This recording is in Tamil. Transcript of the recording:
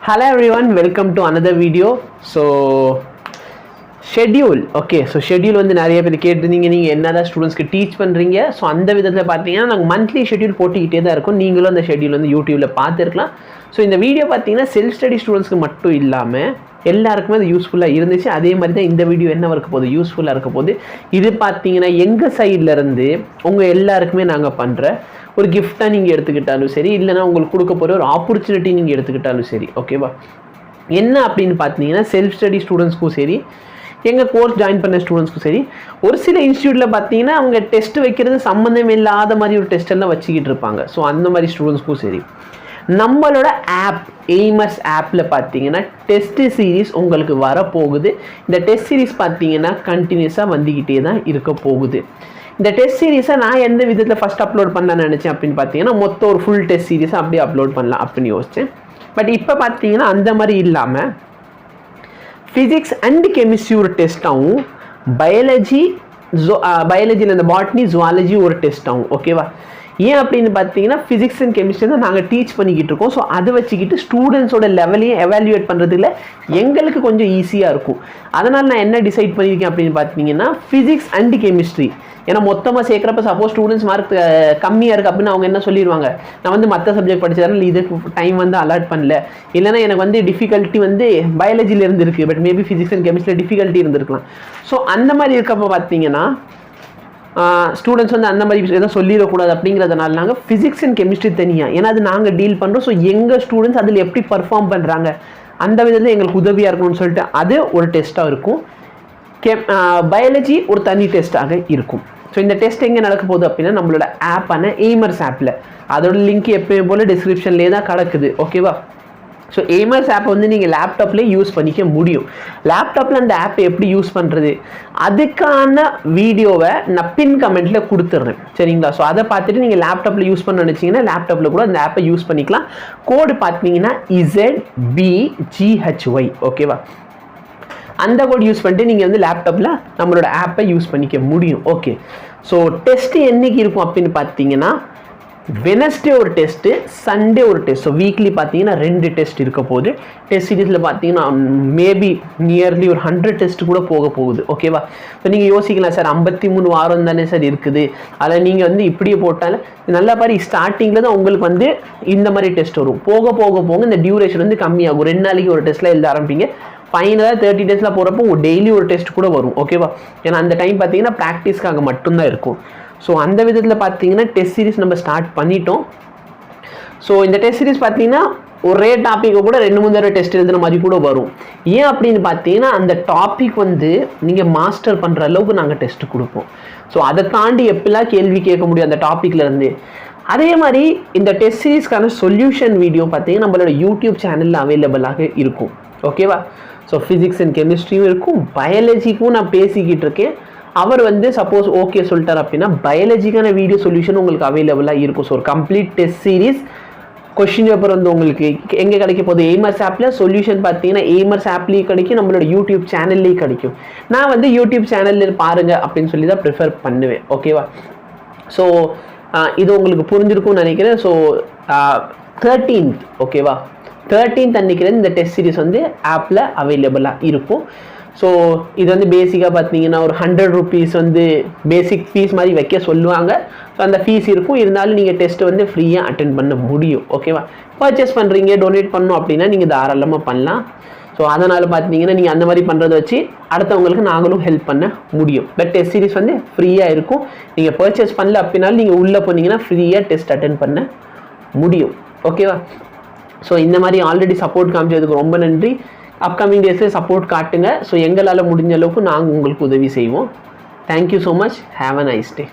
Hello everyone, welcome to another video. So schedule, okay, so schedule வந்து நிறைய பேர் கேட்டிருந்தீங்க, நீங்கள் என்னதான் ஸ்டூடெண்ட்ஸ்க்கு டீச் பண்ணுறீங்க. ஸோ அந்த விதத்தில் பார்த்தீங்கன்னா நாங்கள் மந்த்லி ஷெட்யூல் போட்டுக்கிட்டே தான் இருக்கோம். நீங்களும் அந்த ஷெட்யூல் வந்து யூடியூப்பில் பார்த்துருக்கலாம். ஸோ இந்த வீடியோ பார்த்தீங்கன்னா செல்ஃப் ஸ்டடி ஸ்டூடெண்ட்ஸ்க்கு மட்டும் இல்லாமல் எல்லாருக்குமே அது யூஸ்ஃபுல்லாக இருந்துச்சு. அதே மாதிரி தான் இந்த வீடியோ என்ன இருக்க போகுது, யூஸ்ஃபுல்லாக இருக்க போகுது. இது பார்த்தீங்கன்னா எங்கள் சைட்லேருந்து உங்கள் எல்லாருக்குமே நாங்கள் பண்ணுற ஒரு கிஃப்டாக நீங்கள் எடுத்துக்கிட்டாலும் சரி, இல்லைனா உங்களுக்கு கொடுக்க போகிற ஒரு ஆப்பர்ச்சுனிட்டி நீங்கள் எடுத்துக்கிட்டாலும் சரி, ஓகேவா. என்ன அப்படின்னு பார்த்தீங்கன்னா செல்ஃப் ஸ்டடி ஸ்டூடெண்ட்ஸ்க்கும் சரி, எங்கள் கோர்ஸ் ஜாயின் பண்ண ஸ்டூடெண்ட்ஸ்க்கும் சரி, ஒரு சில இன்ஸ்டியூட்டில் பார்த்தீங்கன்னா அவங்க டெஸ்ட் வைக்கிறது சம்மந்தம் இல்லாத மாதிரி ஒரு டெஸ்ட்டெல்லாம் வச்சுக்கிட்டு இருப்பாங்க. ஸோ அந்த மாதிரி ஸ்டூடெண்ட்ஸ்க்கும் சரி, நம்மளோட ஆப் எய்மர்ஸ் ஆப்பில் பார்த்தீங்கன்னா டெஸ்ட் சீரீஸ் உங்களுக்கு வரப்போகுது. இந்த டெஸ்ட் சீரீஸ் பார்த்தீங்கன்னா கண்டினியூஸாக வந்துக்கிட்டே தான் இருக்க போகுது. இந்த டெஸ்ட் சீரீஸை நான் எந்த விதத்தில் ஃபஸ்ட் அப்லோட் பண்ணலான்னு நினச்சேன் அப்படின்னு பார்த்தீங்கன்னா மொத்தம் ஒரு ஃபுல் டெஸ்ட் சீரீஸை அப்படியே அப்லோட் பண்ணலாம் அப்படின்னு யோசித்தேன். பட் இப்போ பார்த்தீங்கன்னா அந்த மாதிரி இல்லாமல் ஃபிசிக்ஸ் அண்ட் கெமிஸ்ட்ரி ஒரு டெஸ்ட்டாகவும், பயாலஜியில் இந்த பாட்னி ஜுவாலஜி ஒரு டெஸ்ட்டாகவும், ஓகேவா. ஏன் அப்படின்னு பார்த்தீங்கன்னா ஃபிசிக்ஸ் அண்ட் கெமிஸ்ட்ரி தான் நாங்கள் டீச் பண்ணிக்கிட்டு இருக்கோம். ஸோ அதை வச்சுக்கிட்டு ஸ்டூடெண்ட்ஸோட லெவலையும் எவாலுவேட் பண்ணுறதுல எங்களுக்கு கொஞ்சம் ஈஸியாக இருக்கும். அதனால் நான் என்ன டிசைட் பண்ணியிருக்கேன் அப்படின்னு பார்த்தீங்கன்னா ஃபிசிக்ஸ் அண்ட் கெமிஸ்ட்ரி, ஏன்னா மொத்தமாக சேர்க்குறப்ப சப்போஸ் ஸ்டூடெண்ட்ஸ் மார்க் கம்மியாக இருக்குது அப்படின்னு அவங்க என்ன சொல்லிடுவாங்க, நான் வந்து மற்ற சப்ஜெக்ட் படித்ததால இதுக்கு டைம் வந்து அலாட் பண்ணல, இல்லைனா எனக்கு வந்து டிஃபிகல்ட்டி வந்து பயாலஜியில் இருக்குது, பட் மேபி ஃபிசிக்ஸ் அண்ட் கெமிஸ்ட்ரியில் டிஃபிகல்ட்டி இருந்திருக்கலாம். ஸோ அந்த மாதிரி இருக்கப்போ பார்த்தீங்கன்னா ஸ்டூடெண்ட்ஸ் வந்து அந்த மாதிரி எதாவது சொல்லிடக்கூடாது அப்படிங்கிறதுனால நாங்கள் ஃபிசிக்ஸ் அண்ட் கெமிஸ்ட்ரி தனியாக, ஏன்னா அது நாங்கள் டீல் பண்ணுறோம். ஸோ எங்கள் ஸ்டூடெண்ட்ஸ் அதில் எப்படி பர்ஃபார்ம் பண்ணுறாங்க அந்த விதத்தில் எங்களுக்கு உதவியாக இருக்கணும்னு சொல்லிட்டு அது ஒரு டெஸ்ட்டாக இருக்கும். பயாலஜி ஒரு தனி டெஸ்ட்டாக இருக்கும். ஸோ இந்த டெஸ்ட் எங்கே நடக்க போகுது அப்படின்னா நம்மளோட ஆப்பான எய்மர்ஸ் ஆப்பில், அதோட லிங்க் எப்பயும் போல் டிஸ்கிரிப்ஷன்லேயே தான் கிடக்குது, ஓகேவா. ஸோ எய்மர்ஸ் ஆப்பை வந்து நீங்கள் லேப்டாப்லேயே யூஸ் பண்ணிக்க முடியும். லேப்டாப்பில் அந்த ஆப்பை எப்படி யூஸ் பண்ணுறது அதுக்கான வீடியோவை நான் பின் கமெண்ட்டில் கொடுத்துட்றேன், சரிங்களா. ஸோ அதை பார்த்துட்டு நீங்கள் லேப்டாப்பில் யூஸ் பண்ண நினச்சிங்கன்னா லேப்டாப்பில் கூட அந்த ஆப்பை யூஸ் பண்ணிக்கலாம். கோடு பார்த்தீங்கன்னா ZBGHY, ஓகேவா. அந்த கோட் யூஸ் பண்ணிட்டு நீங்கள் வந்து லேப்டாப்பில் நம்மளோட ஆப்பை யூஸ் பண்ணிக்க முடியும். ஓகே, ஸோ டெஸ்ட்டு என்றைக்கு இருக்கும் அப்படின்னு பார்த்தீங்கன்னா வெனஸ்டே ஒரு டெஸ்ட்டு, சண்டே ஒரு டெஸ்ட். ஸோ வீக்லி பார்த்தீங்கன்னா 2 டெஸ்ட் இருக்க போகுது. டெஸ்ட் சீரீஸில் பார்த்தீங்கன்னா மேபி நியர்லி ஒரு 100 டெஸ்ட் கூட போக போகுது, ஓகேவா. ஸோ நீங்கள் யோசிக்கலாம், சார் 53 வாரம் தானே சார் இருக்குது, அதில் நீங்கள் வந்து இப்படியே போட்டாலும் நல்லா பாரு. ஸ்டார்டிங்கில் தான் உங்களுக்கு வந்து இந்த மாதிரி டெஸ்ட் வரும். போக போக போக இந்த டியூரேஷன் வந்து கம்மியாகும். 2 நாளைக்கு ஒரு டெஸ்ட்டில் எழுத ஆரம்பிங்க. ஃபைனலாக 30 டேஸில் போகிறப்போ டெய்லி ஒரு டெஸ்ட் கூட வரும், ஓகேவா. ஏன்னா அந்த டைம் பார்த்தீங்கன்னா ப்ராக்டிஸ்க்காக மட்டும்தான் இருக்கும். ஸோ அந்த விதத்தில் பார்த்தீங்கன்னா டெஸ்ட் சீரிஸ் நம்ம ஸ்டார்ட் பண்ணிட்டோம். ஸோ இந்த டெஸ்ட் சீரிஸ் பார்த்தீங்கன்னா ஒரே டாப்பிக்கை கூட 2-3 தடவை டெஸ்ட் எழுதுன மாதிரி கூட வரும். ஏன் அப்படின்னு பார்த்தீங்கன்னா அந்த டாபிக் வந்து நீங்கள் மாஸ்டர் பண்ணுற அளவுக்கு நாங்கள் டெஸ்ட் கொடுப்போம். ஸோ அதை தாண்டி எப்படிலாம் கேள்வி கேட்க முடியும் அந்த டாப்பிக்லேருந்து. அதே மாதிரி இந்த டெஸ்ட் சீரிஸ்க்கான சொல்யூஷன் வீடியோ பார்த்தீங்கன்னா நம்மளோட யூடியூப் சேனலில் அவைலபிளாக இருக்கும், ஓகேவா. ஸோ ஃபிசிக்ஸ் அண்ட் கெமிஸ்ட்ரியும் இருக்கும், பயாலஜிக்கும் நான் பேசிக்கிட்டு இருக்கேன். அவர் வந்து சப்போஸ் ஓகே சொல்லிட்டார் அப்படின்னா பயாலஜிக்கான வீடியோ சொல்யூஷன் உங்களுக்கு அவைலபிளாக இருக்கும். ஸோ ஒரு complete test series question paper வந்து உங்களுக்கு எங்கே கிடைக்க போகுது, எய்மர்ஸ் ஆப்பில். சொல்யூஷன் பார்த்தீங்கன்னா எய்மர்ஸ் ஆப்லேயும் கிடைக்கும், நம்மளோட யூடியூப் சேனல்லேயும் கிடைக்கும். நான் வந்து யூடியூப் சேனலில் பாருங்கள் அப்படின்னு சொல்லி தான் ப்ரிஃபர் பண்ணுவேன், ஓகேவா. ஸோ இது உங்களுக்கு புரிஞ்சிருக்கும்னு நினைக்கிறேன். ஸோ 13th, ஓகேவா, 13th அன்றைக்கி இந்த டெஸ்ட் சீரிஸ் வந்து ஆப்பில் அவைலபிளாக இருக்கும். ஸோ இது வந்து பேசிக்காக பார்த்தீங்கன்னா ஒரு 100 rupees வந்து பேசிக் ஃபீஸ் மாதிரி வைக்க சொல்லுவாங்க. ஸோ அந்த ஃபீஸ் இருக்கும், இருந்தாலும் நீங்கள் டெஸ்ட்டு வந்து ஃப்ரீயாக அட்டென்ட் பண்ண முடியும், ஓகேவா. பர்ச்சேஸ் பண்ணுறீங்க, டொனேட் பண்ணணும் அப்படின்னா நீங்கள் தாராளமாக பண்ணலாம். ஸோ அதனால் பார்த்தீங்கன்னா நீங்கள் அந்த மாதிரி பண்ணுறதை வச்சு அடுத்தவங்களுக்கு நாங்களும் ஹெல்ப் பண்ண முடியும். பட் டெஸ்ட் சீரிஸ் வந்து ஃப்ரீயாக இருக்கும். நீங்கள் பர்ச்சேஸ் பண்ணல அப்படின்னாலும் நீங்கள் உள்ளே போனீங்கன்னா ஃப்ரீயாக டெஸ்ட் அட்டென்ட் பண்ண முடியும், ஓகேவா. ஸோ இந்த மாதிரி ஆல்ரெடி சப்போர்ட் காமிச்சதுக்கு ரொம்ப நன்றி. அப்கமிங் டேஸில் சப்போர்ட் காட்டுங்க. ஸோ எங்களால் முடிஞ்ச அளவுக்கு நாங்கள் உங்களுக்கு உதவி செய்வோம். Thank you so much. Have a nice day.